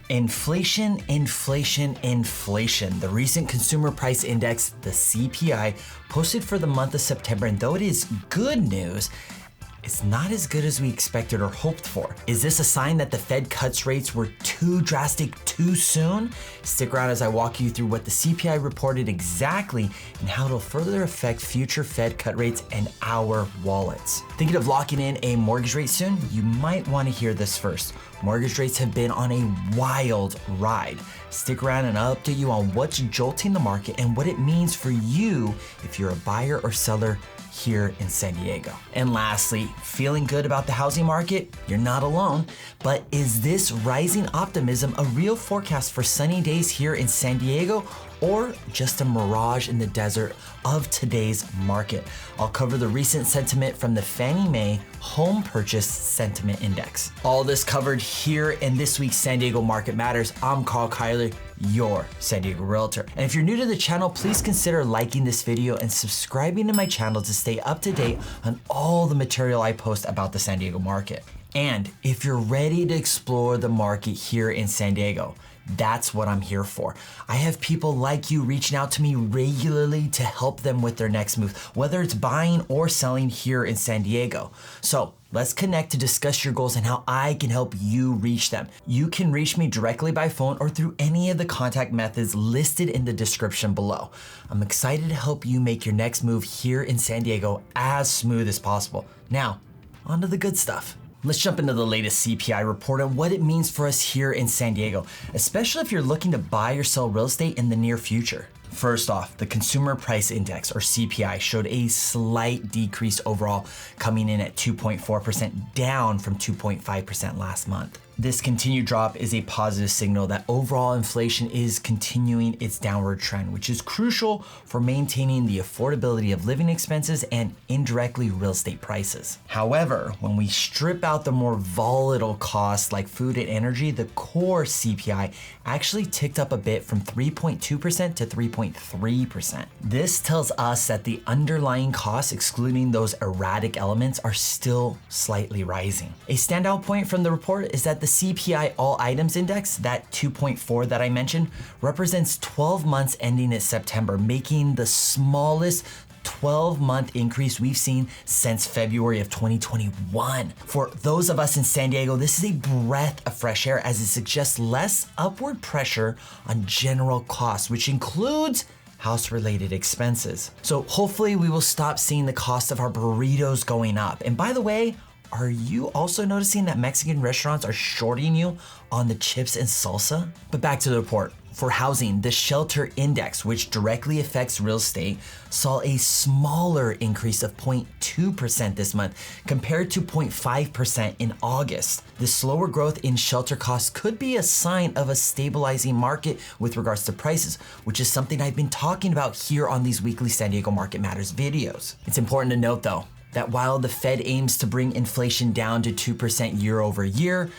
Inflation, inflation, inflation. The recent consumer price index, the CPI, posted for the month of September, and though it is good news, it's not as good as we expected or hoped for. Is this a sign that the Fed cuts rates were too drastic too soon? Stick around as I walk you through what the CPI reported exactly and how it'll further affect future Fed cut rates and our wallets. Thinking of locking in a mortgage rate soon? You might want to hear this first. Mortgage rates have been on a wild ride. Stick around and I'll update you on what's jolting the market and what it means for you if you're a buyer or seller here in San Diego. And lastly, feeling good about the housing market? You're not alone, but is this rising optimism a real forecast for sunny days here in San Diego or just a mirage in the desert of today's market? I'll cover the recent sentiment from the Fannie Mae Home Purchase Sentiment Index. All this covered here in this week's San Diego Market Matters. I'm Karl Kyler, your San Diego Realtor. And if you're new to the channel, please consider liking this video and subscribing to my channel to stay up to date on all the material I post about the San Diego market. And if you're ready to explore the market here in San Diego, that's what I'm here for. I have people like you reaching out to me regularly to help them with their next move, whether it's buying or selling here in San Diego. So let's connect to discuss your goals and how I can help you reach them. You can reach me directly by phone or through any of the contact methods listed in the description below. I'm excited to help you make your next move here in San Diego as smooth as possible. Now, on to the good stuff. Let's jump into the latest CPI report and what it means for us here in San Diego, especially if you're looking to buy or sell real estate in the near future. First off, the Consumer Price Index, or CPI, showed a slight decrease overall, coming in at 2.4%, down from 2.5% last month. This continued drop is a positive signal that overall inflation is continuing its downward trend, which is crucial for maintaining the affordability of living expenses and indirectly real estate prices. However, when we strip out the more volatile costs like food and energy, the core CPI actually ticked up a bit from 3.2% to 3.3%. This tells us that the underlying costs, excluding those erratic elements, are still slightly rising. A standout point from the report is that the CPI All Items Index, that 2.4 that I mentioned, represents 12 months ending in September, making the smallest 12-month increase we've seen since February of 2021. For those of us in San Diego, this is a breath of fresh air as it suggests less upward pressure on general costs, which includes house-related expenses. So hopefully we will stop seeing the cost of our burritos going up. And by the way, are you also noticing that Mexican restaurants are shorting you on the chips and salsa? But back to the report. For housing, the Shelter Index, which directly affects real estate, saw a smaller increase of 0.2% this month compared to 0.5% in August. This slower growth in shelter costs could be a sign of a stabilizing market with regards to prices, which is something I've been talking about here on these weekly San Diego Market Matters videos. It's important to note though, that while the Fed aims to bring inflation down to 2% year over year,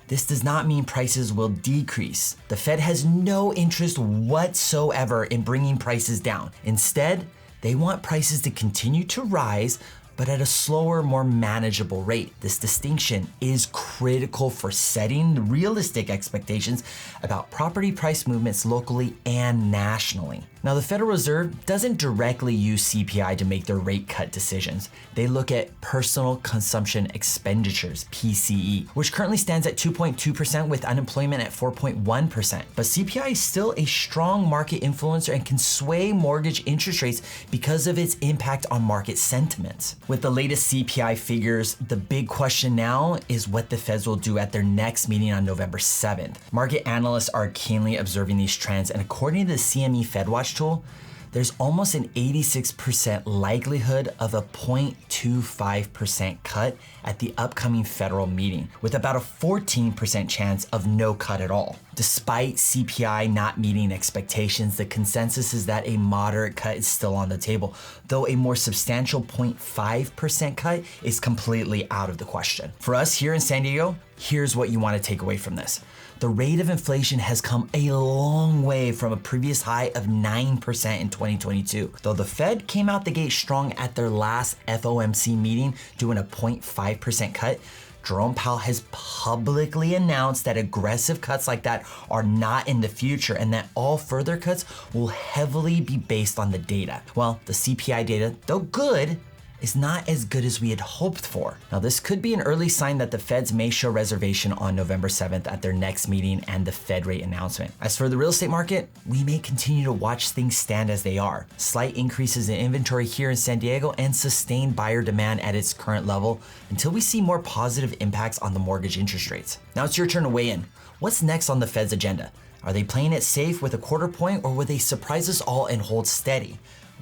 this does not mean prices will decrease. The Fed has no interest whatsoever in bringing prices down. Instead, they want prices to continue to rise, but at a slower, more manageable rate. This distinction is critical for setting realistic expectations about property price movements locally and nationally. Now, the Federal Reserve doesn't directly use CPI to make their rate cut decisions. They look at personal consumption expenditures, PCE, which currently stands at 2.2% with unemployment at 4.1%. But CPI is still a strong market influencer and can sway mortgage interest rates because of its impact on market sentiments. With the latest CPI figures, the big question now is what the Feds will do at their next meeting on November 7th. Market analysts are keenly observing these trends, and according to the CME FedWatch tool, there's almost an 86% likelihood of a 0.25% cut at the upcoming federal meeting, with about a 14% chance of no cut at all. Despite CPI not meeting expectations, the consensus is that a moderate cut is still on the table, though a more substantial 0.5% cut is completely out of the question. For us here in San Diego, here's what you want to take away from this. The rate of inflation has come a long way from a previous high of 9% in 2022. Though the Fed came out the gate strong at their last FOMC meeting, doing a 0.5% cut, Jerome Powell has publicly announced that aggressive cuts like that are not in the future and that all further cuts will heavily be based on the data. Well, the CPI data, though good, is not as good as we had hoped for. Now, this could be an early sign that the Feds may show reservation on November 7th at their next meeting and the Fed rate announcement. As for the real estate market, we may continue to watch things stand as they are. Slight increases in inventory here in San Diego and sustained buyer demand at its current level until we see more positive impacts on the mortgage interest rates. Now it's your turn to weigh in. What's next on the Fed's agenda? Are they playing it safe with a quarter point, or will they surprise us all and hold steady?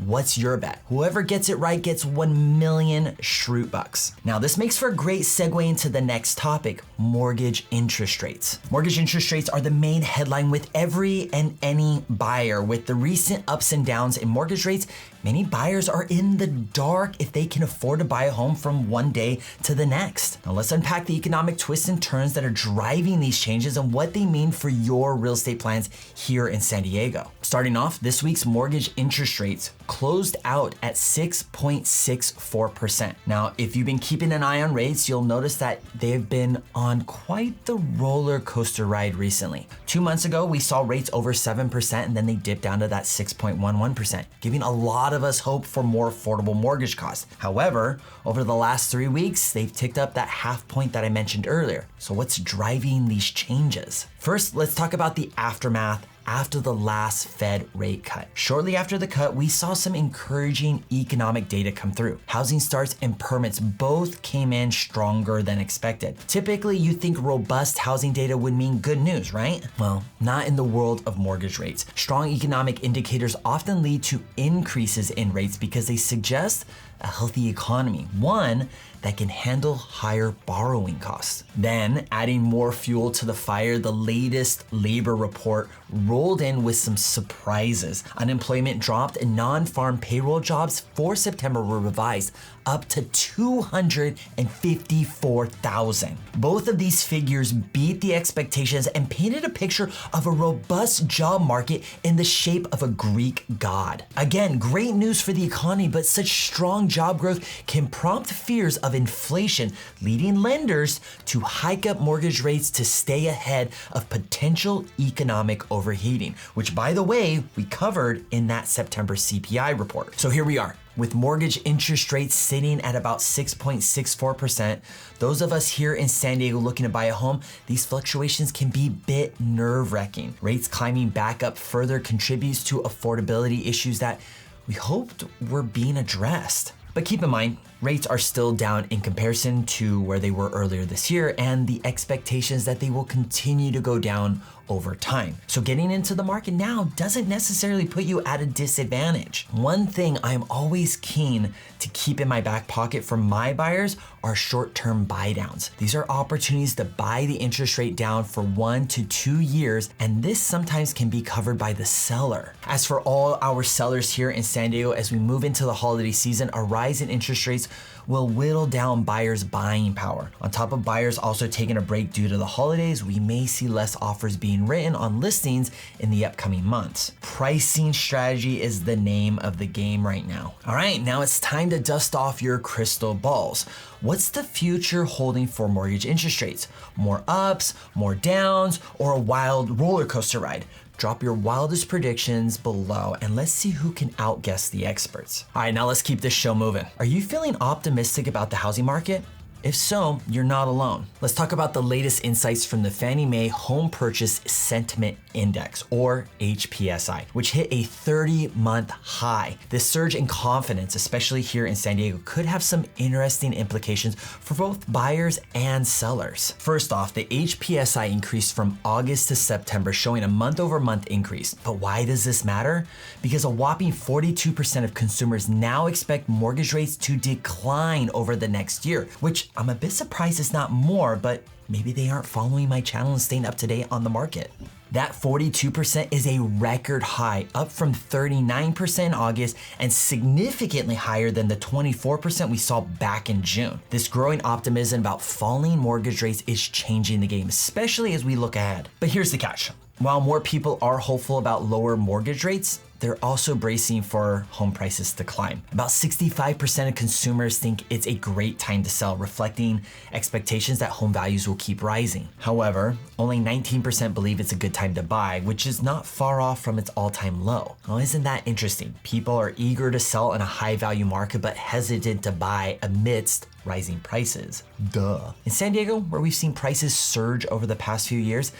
What's your bet? Whoever gets it right gets 1 million Schrute bucks. Now, this makes for a great segue into the next topic, mortgage interest rates. Mortgage interest rates are the main headline with every and any buyer. With the recent ups and downs in mortgage rates, many buyers are in the dark if they can afford to buy a home from one day to the next. Now, let's unpack the economic twists and turns that are driving these changes and what they mean for your real estate plans here in San Diego. Starting off, this week's mortgage interest rates closed out at 6.64%. Now, if you've been keeping an eye on rates, you'll notice that they've been on quite the roller coaster ride recently. 2 months ago, we saw rates over 7% and then they dipped down to that 6.11%, giving a lot of us hope for more affordable mortgage costs. However, over the last 3 weeks, they've ticked up that half point that I mentioned earlier. So what's driving these changes? First, let's talk about the aftermath after the last Fed rate cut. Shortly after the cut, we saw some encouraging economic data come through. Housing starts and permits both came in stronger than expected. Typically, you think robust housing data would mean good news, right? Well, not in the world of mortgage rates. Strong economic indicators often lead to increases in rates because they suggest a healthy economy, one that can handle higher borrowing costs. Then, adding more fuel to the fire, the latest labor report rolled in with some surprises. Unemployment dropped and non-farm payroll jobs for September were revised up to 254,000. Both of these figures beat the expectations and painted a picture of a robust job market in the shape of a Greek god. Again, great news for the economy, but such strong job growth can prompt fears of inflation, leading lenders to hike up mortgage rates to stay ahead of potential economic overheating, which, by the way, we covered in that September CPI report. So here we are, with mortgage interest rates sitting at about 6.64%, those of us here in San Diego looking to buy a home, these fluctuations can be a bit nerve-wracking. Rates climbing back up further contributes to affordability issues that we hoped were being addressed. But keep in mind, rates are still down in comparison to where they were earlier this year, and the expectations that they will continue to go down over time. So getting into the market now doesn't necessarily put you at a disadvantage. One thing I'm always keen to keep in my back pocket for my buyers are short-term buy downs. These are opportunities to buy the interest rate down for 1 to 2 years, and this sometimes can be covered by the seller. As for all our sellers here in San Diego, as we move into the holiday season, a rise in interest rates will whittle down buyers' buying power. On top of buyers also taking a break due to the holidays, we may see less offers being written on listings in the upcoming months. Pricing strategy is the name of the game right now. All right, now it's time to dust off your crystal balls. What's the future holding for mortgage interest rates? More ups, more downs, or a wild roller coaster ride? Drop your wildest predictions below and let's see who can outguess the experts. All right, now let's keep this show moving. Are you feeling optimistic about the housing market? If so, you're not alone. Let's talk about the latest insights from the Fannie Mae Home Purchase Sentiment Index, or HPSI, which hit a 30-month high. This surge in confidence, especially here in San Diego, could have some interesting implications for both buyers and sellers. First off, the HPSI increased from August to September, showing a month-over-month increase. But why does this matter? Because a whopping 42% of consumers now expect mortgage rates to decline over the next year, which I'm a bit surprised it's not more, but maybe they aren't following my channel and staying up to date on the market. That 42% is a record high, up from 39% in August and significantly higher than the 24% we saw back in June. This growing optimism about falling mortgage rates is changing the game, especially as we look ahead. But here's the catch. While more people are hopeful about lower mortgage rates, they're also bracing for home prices to climb. About 65% of consumers think it's a great time to sell, reflecting expectations that home values will keep rising. However, only 19% believe it's a good time to buy, which is not far off from its all-time low. Well, isn't that interesting? People are eager to sell in a high-value market, but hesitant to buy amidst rising prices. Duh. In San Diego, where we've seen prices surge over the past few years,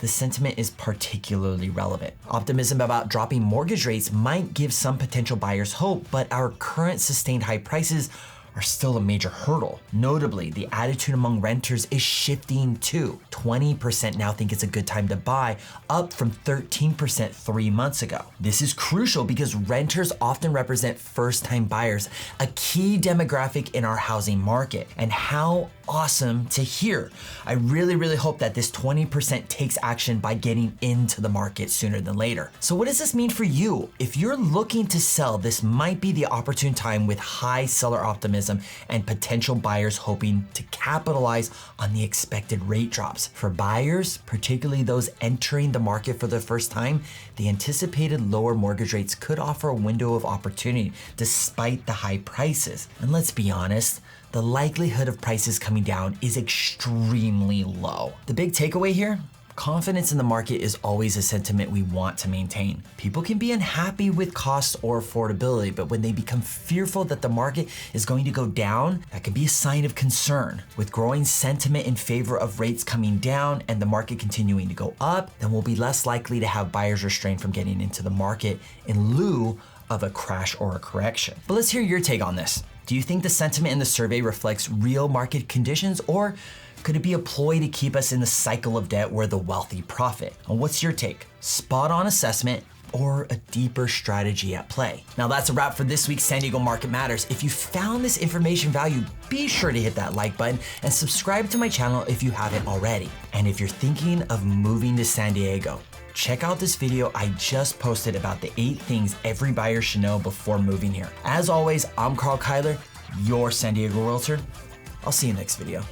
the sentiment is particularly relevant. Optimism about dropping mortgage rates might give some potential buyers hope, but our current sustained high prices are still a major hurdle. Notably, the attitude among renters is shifting too. 20% now think it's a good time to buy, up from 13% 3 months ago. This is crucial because renters often represent first-time buyers, a key demographic in our housing market. And how awesome to hear. I really hope that this 20% takes action by getting into the market sooner than later. So what does this mean for you? If you're looking to sell, this might be the opportune time with high seller optimism and potential buyers hoping to capitalize on the expected rate drops. For buyers, particularly those entering the market for the first time, the anticipated lower mortgage rates could offer a window of opportunity despite the high prices. And let's be honest, the likelihood of prices coming down is extremely low. The big takeaway here? Confidence in the market is always a sentiment we want to maintain. People can be unhappy with cost or affordability, but when they become fearful that the market is going to go down, that can be a sign of concern. With growing sentiment in favor of rates coming down and the market continuing to go up, then we'll be less likely to have buyers restrained from getting into the market in lieu of a crash or a correction. But let's hear your take on this. Do you think the sentiment in the survey reflects real market conditions, or could it be a ploy to keep us in the cycle of debt where the wealthy profit? And what's your take? Spot on assessment or a deeper strategy at play? Now that's a wrap for this week's San Diego Market Matters. If you found this information valuable, be sure to hit that like button and subscribe to my channel if you haven't already. And if you're thinking of moving to San Diego, check out this video I just posted about the 8 things every buyer should know before moving here. As always, I'm Karl Kyler, your San Diego Realtor. I'll see you next video.